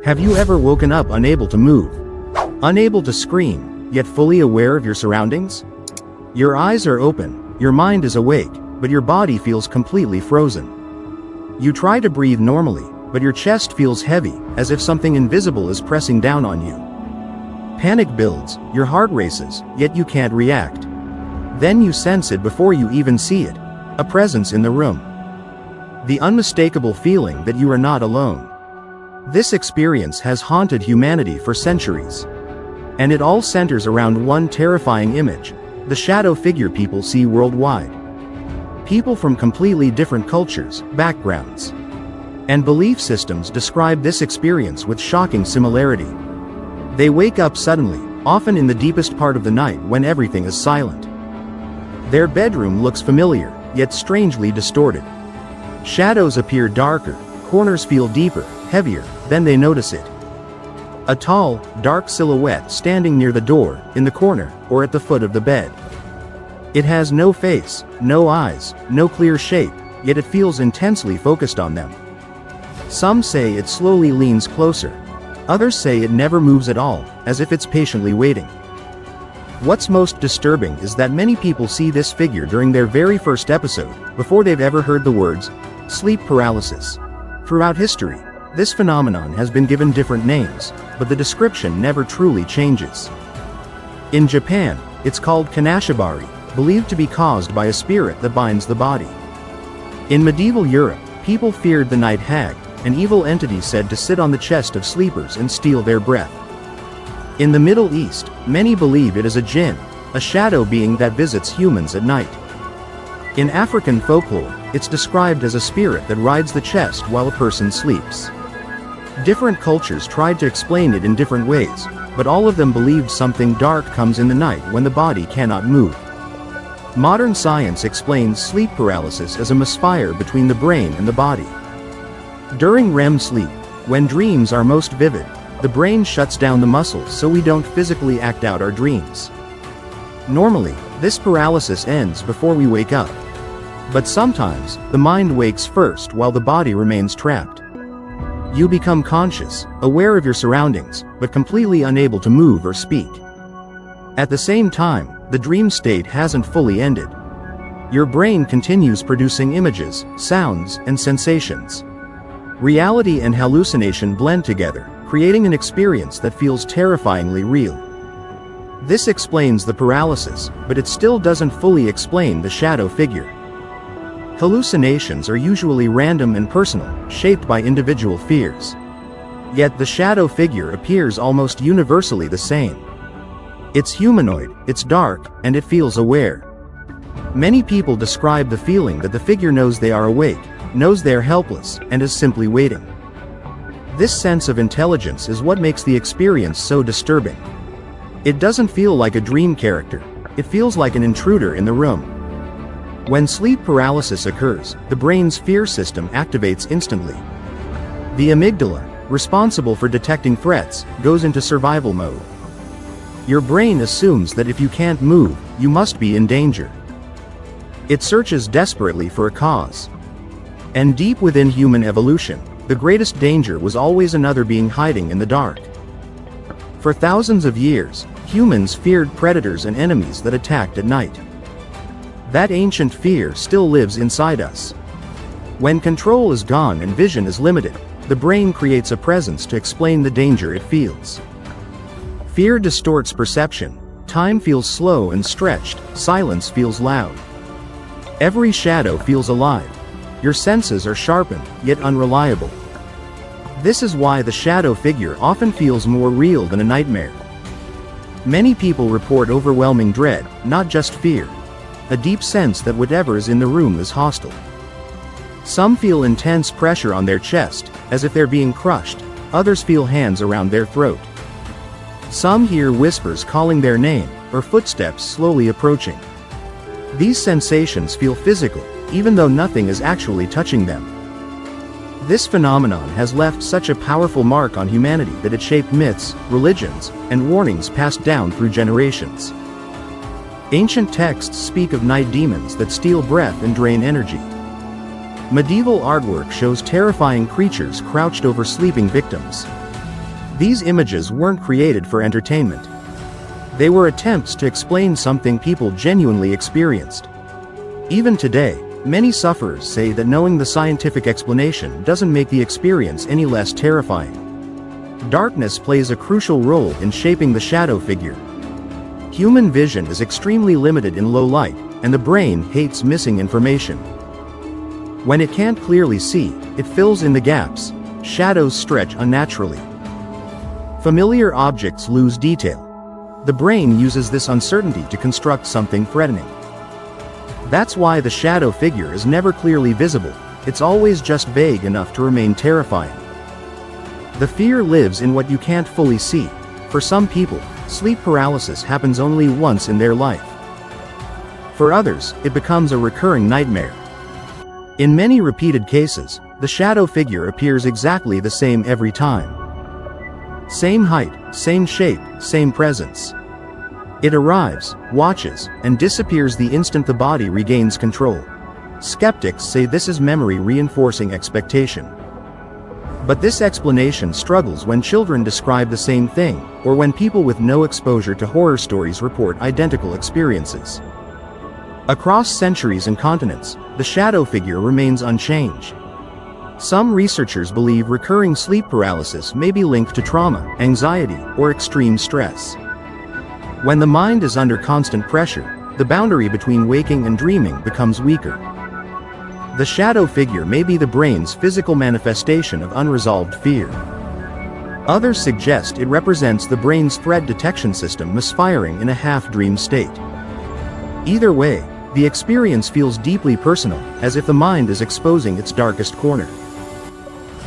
Have you ever woken up unable to move? Unable to scream, yet fully aware of your surroundings? Your eyes are open, your mind is awake, but your body feels completely frozen. You try to breathe normally, but your chest feels heavy, as if something invisible is pressing down on you. Panic builds, your heart races, yet you can't react. Then you sense it before you even see it, a presence in the room. The unmistakable feeling that you are not alone. This experience has haunted humanity for centuries. And it all centers around one terrifying image, the shadow figure people see worldwide. People from completely different cultures, backgrounds, and belief systems describe this experience with shocking similarity. They wake up suddenly, often in the deepest part of the night when everything is silent. Their bedroom looks familiar, yet strangely distorted. Shadows appear darker, corners feel deeper, heavier, then they notice it. A tall, dark silhouette standing near the door, in the corner, or at the foot of the bed. It has no face, no eyes, no clear shape, yet it feels intensely focused on them. Some say it slowly leans closer. Others say it never moves at all, as if it's patiently waiting. What's most disturbing is that many people see this figure during their very first episode, before they've ever heard the words, sleep paralysis. Throughout history, this phenomenon has been given different names, but the description never truly changes. In Japan, it's called kanashibari, believed to be caused by a spirit that binds the body. In medieval Europe, people feared the night hag, an evil entity said to sit on the chest of sleepers and steal their breath. In the Middle East, many believe it is a jinn, a shadow being that visits humans at night. In African folklore, it's described as a spirit that rides the chest while a person sleeps. Different cultures tried to explain it in different ways, but all of them believed something dark comes in the night when the body cannot move. Modern science explains sleep paralysis as a misfire between the brain and the body. During REM sleep, when dreams are most vivid, the brain shuts down the muscles so we don't physically act out our dreams. Normally, this paralysis ends before we wake up. But sometimes, the mind wakes first while the body remains trapped. You become conscious, aware of your surroundings, but completely unable to move or speak. At the same time, the dream state hasn't fully ended. Your brain continues producing images, sounds, and sensations. Reality and hallucination blend together, creating an experience that feels terrifyingly real. This explains the paralysis, but it still doesn't fully explain the shadow figure. Hallucinations are usually random and personal, shaped by individual fears. Yet the shadow figure appears almost universally the same. It's humanoid, it's dark, and it feels aware. Many people describe the feeling that the figure knows they are awake, knows they're helpless, and is simply waiting. This sense of intelligence is what makes the experience so disturbing. It doesn't feel like a dream character, it feels like an intruder in the room. When sleep paralysis occurs, the brain's fear system activates instantly. The amygdala, responsible for detecting threats, goes into survival mode. Your brain assumes that if you can't move, you must be in danger. It searches desperately for a cause. And deep within human evolution, the greatest danger was always another being hiding in the dark. For thousands of years, humans feared predators and enemies that attacked at night. That ancient fear still lives inside us. When control is gone and vision is limited, the brain creates a presence to explain the danger it feels. Fear distorts perception, time feels slow and stretched, silence feels loud. Every shadow feels alive. Your senses are sharpened, yet unreliable. This is why the shadow figure often feels more real than a nightmare. Many people report overwhelming dread, not just fear. A deep sense that whatever is in the room is hostile. Some feel intense pressure on their chest, as if they're being crushed. Others feel hands around their throat. Some hear whispers calling their name, or footsteps slowly approaching. These sensations feel physical, even though nothing is actually touching them. This phenomenon has left such a powerful mark on humanity that it shaped myths, religions, and warnings passed down through generations. Ancient texts speak of night demons that steal breath and drain energy. Medieval artwork shows terrifying creatures crouched over sleeping victims. These images weren't created for entertainment. They were attempts to explain something people genuinely experienced. Even today, many sufferers say that knowing the scientific explanation doesn't make the experience any less terrifying. Darkness plays a crucial role in shaping the shadow figure. Human vision is extremely limited in low light, and the brain hates missing information. When it can't clearly see, it fills in the gaps. Shadows stretch unnaturally. Familiar objects lose detail. The brain uses this uncertainty to construct something threatening. That's why the shadow figure is never clearly visible. It's always just vague enough to remain terrifying. The fear lives in what you can't fully see. For some people, sleep paralysis happens only once in their life. For others, it becomes a recurring nightmare. In many repeated cases, the shadow figure appears exactly the same every time. Same height, same shape, same presence. It arrives, watches, and disappears the instant the body regains control. Skeptics say this is memory reinforcing expectation. But this explanation struggles when children describe the same thing, or when people with no exposure to horror stories report identical experiences. Across centuries and continents, the shadow figure remains unchanged. Some researchers believe recurring sleep paralysis may be linked to trauma, anxiety, or extreme stress. When the mind is under constant pressure, the boundary between waking and dreaming becomes weaker. The shadow figure may be the brain's physical manifestation of unresolved fear. Others suggest it represents the brain's threat detection system misfiring in a half-dream state. Either way, the experience feels deeply personal, as if the mind is exposing its darkest corner.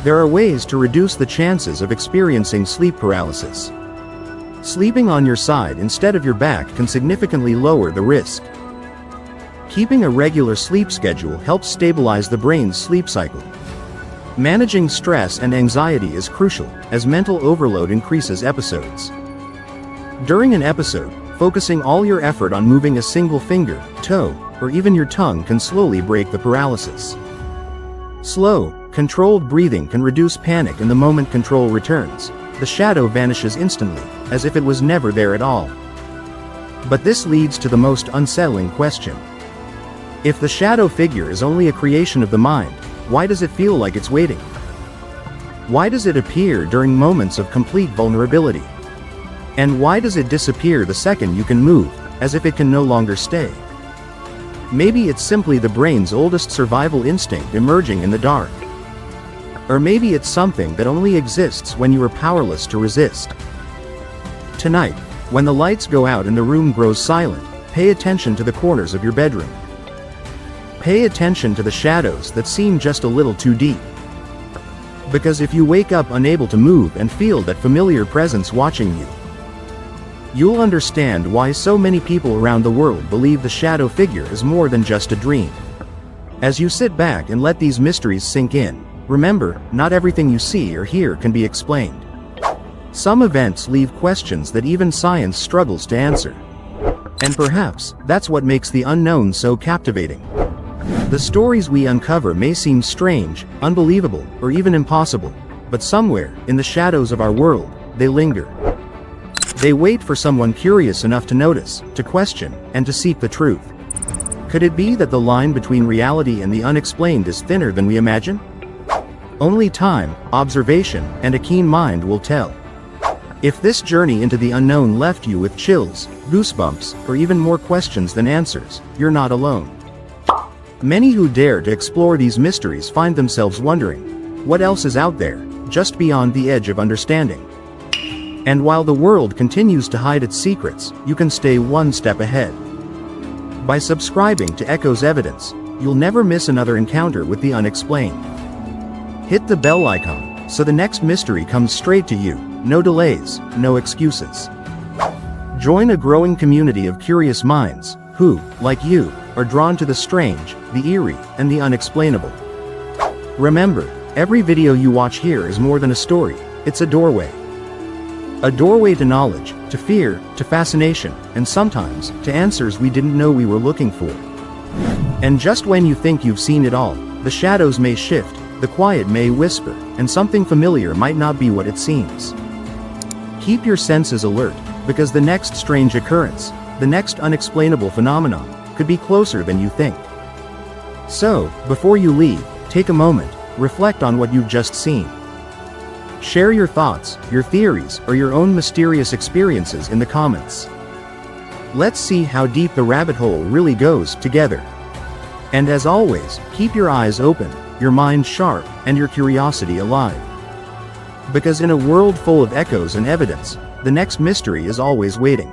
There are ways to reduce the chances of experiencing sleep paralysis. Sleeping on your side instead of your back can significantly lower the risk. Keeping a regular sleep schedule helps stabilize the brain's sleep cycle. Managing stress and anxiety is crucial, as mental overload increases episodes. During an episode, focusing all your effort on moving a single finger, toe, or even your tongue can slowly break the paralysis. Slow, controlled breathing can reduce panic, and the moment control returns, the shadow vanishes instantly, as if it was never there at all. But this leads to the most unsettling question. If the shadow figure is only a creation of the mind, why does it feel like it's waiting? Why does it appear during moments of complete vulnerability? And why does it disappear the second you can move, as if it can no longer stay? Maybe it's simply the brain's oldest survival instinct emerging in the dark. Or maybe it's something that only exists when you are powerless to resist. Tonight, when the lights go out and the room grows silent, pay attention to the corners of your bedroom. Pay attention to the shadows that seem just a little too deep. Because if you wake up unable to move and feel that familiar presence watching you, you'll understand why so many people around the world believe the shadow figure is more than just a dream. As you sit back and let these mysteries sink in, remember, not everything you see or hear can be explained. Some events leave questions that even science struggles to answer. And perhaps, that's what makes the unknown so captivating. The stories we uncover may seem strange, unbelievable, or even impossible, but somewhere, in the shadows of our world, they linger. They wait for someone curious enough to notice, to question, and to seek the truth. Could it be that the line between reality and the unexplained is thinner than we imagine? Only time, observation, and a keen mind will tell. If this journey into the unknown left you with chills, goosebumps, or even more questions than answers, you're not alone. Many who dare to explore these mysteries find themselves wondering, what else is out there, just beyond the edge of understanding? And while the world continues to hide its secrets, you can stay one step ahead. By subscribing to Echo's Evidence, you'll never miss another encounter with the unexplained. Hit the bell icon, so the next mystery comes straight to you, no delays, no excuses. Join a growing community of curious minds, who, like you, are drawn to the strange, the eerie, and the unexplainable. Remember, every video you watch here is more than a story, it's a doorway. A doorway to knowledge, to fear, to fascination, and sometimes, to answers we didn't know we were looking for. And just when you think you've seen it all, the shadows may shift, the quiet may whisper, and something familiar might not be what it seems. Keep your senses alert, because the next strange occurrence, the next unexplainable phenomenon, could be closer than you think. So, before you leave, take a moment, reflect on what you've just seen. Share your thoughts, your theories, or your own mysterious experiences in the comments. Let's see how deep the rabbit hole really goes together. And as always, keep your eyes open, your mind sharp, and your curiosity alive. Because in a world full of echoes and evidence, the next mystery is always waiting.